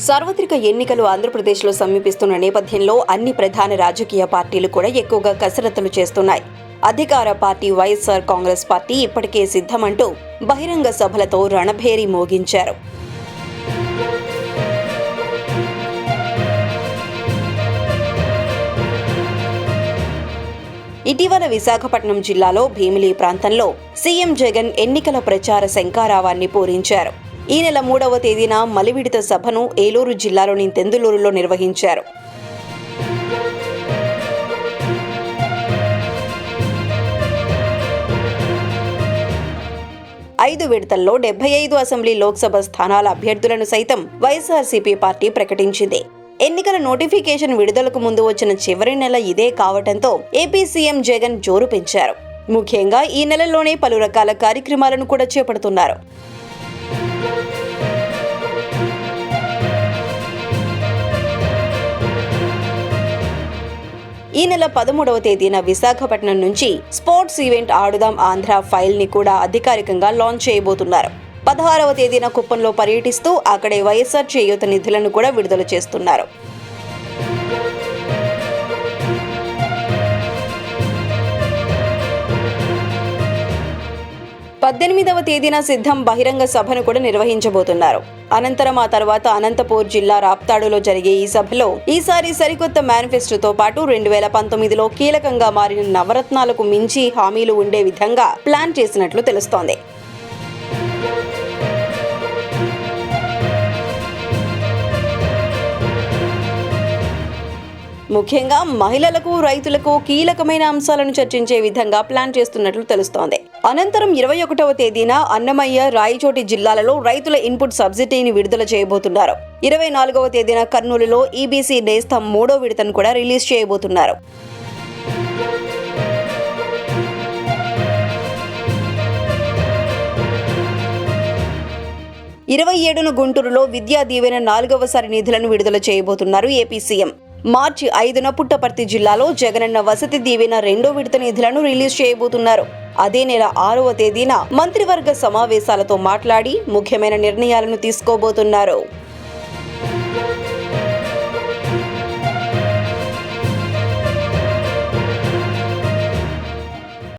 సార్వత్రిక ఎన్నికలు ఆంధ్రప్రదేశ్లో సమీపిస్తున్న నేపథ్యంలో అన్ని ప్రధాన రాజకీయ పార్టీలు కూడా ఎక్కువగా కసరత్తులు చేస్తున్నాయి. అధికార పార్టీ వైఎస్ఆర్ కాంగ్రెస్ పార్టీ ఇప్పటికే సిద్ధమంటూ బహిరంగ సభలతో రణభేరి మోగించారు. ఇటీవల విశాఖపట్నం జిల్లాలో భీమిలి ప్రాంతంలో సీఎం జగన్ ఎన్నికల ప్రచార శంఖారావాన్ని పూరించారు. ఈ నెల 3వ తేదీన మలివిడత సభను ఏలూరు జిల్లాలోని తెందులూరులో నిర్వహించారు. ఐదు విడతల్లో 75 అసెంబ్లీ లోక్సభ స్థానాల అభ్యర్థులను సైతం వైఎస్ఆర్సీపీ పార్టీ ప్రకటించింది. ఎన్నికల నోటిఫికేషన్ విడుదలకు ముందు వచ్చిన చివరి నెల ఇదే కావటంతో ఏపీ సీఎం జగన్ జోరు పెంచారు. ముఖ్యంగా ఈ నెలలోనే పలు రకాల కార్యక్రమాలను కూడా చేపడుతున్నారు. ఈ నెల 13వ తేదీన విశాఖపట్నం నుంచి స్పోర్ట్స్ ఈవెంట్ ఆడుదాం ఆంధ్ర ఫైల్ ని కూడా అధికారికంగా లాంచ్ చేయబోతున్నారు. 16వ తేదీన కుప్పంలో పర్యటిస్తూ అక్కడే వైఎస్ఆర్ చేయూత నిధులను కూడా విడుదల చేస్తున్నారు. 18వ తేదీన సిద్ధం బహిరంగ సభను కూడా నిర్వహించబోతున్నారు. అనంతరం ఆ తర్వాత అనంతపూర్ జిల్లా రాప్తాడులో జరిగే ఈ సభలో ఈసారి సరికొత్త మేనిఫెస్టోతో పాటు 2019లో కీలకంగా మారిన నవరత్నాలకు మించి హామీలు ఉండే విధంగా ప్లాన్ చేసినట్లు తెలుస్తోంది. ముఖ్యంగా మహిళలకు, రైతులకు కీలకమైన అంశాలను చర్చించే విధంగా ప్లాన్ చేస్తున్నట్లు తెలుస్తోంది. అనంతరం 21వ తేదీన అన్నమయ్య, రాయచోటి జిల్లాలలో రైతుల ఇన్పుట్ సబ్సిడీని విడుదల చేయబోతున్నారు. 24వ తేదీన కర్నూలులో ఈబీసీ నేస్తం 3వ విడతను కూడా రిలీజ్ చేయబోతున్నారు. 27న గుంటూరులో విద్యా దీవెన 4వసారి నిధులను విడుదల చేయబోతున్నారు ఏపీ సీఎం. మార్చి 5న పుట్టపర్తి జిల్లాలో జగనన్న వసతి దీవెన 2వ విడత నిధులను రిలీజ్ చేయబోతున్నారు. అదే నెల 6వ తేదీన మంత్రివర్గ సమావేశాలతో మాట్లాడి ముఖ్యమైన నిర్ణయాలను తీసుకోబోతున్నారు.